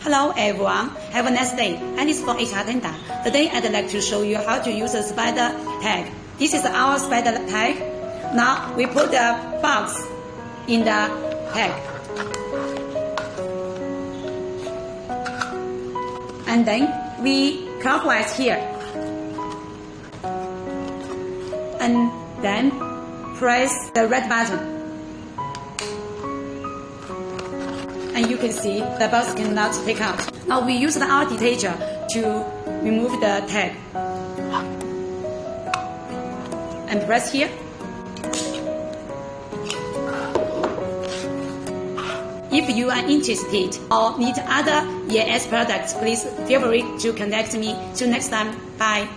Hello everyone, have a nice day. And it's for HR Tenda. Today I'd like to show you how to use a spider tag. This is our spider tag. Now we put the box in the tag. And then we clockwise here. And then press the red button. And you can see the box cannot take out. Now we use the R detacher to remove the tag. And press here. If you are interested or need other EAS products, please feel free to contact me. Till next time, bye.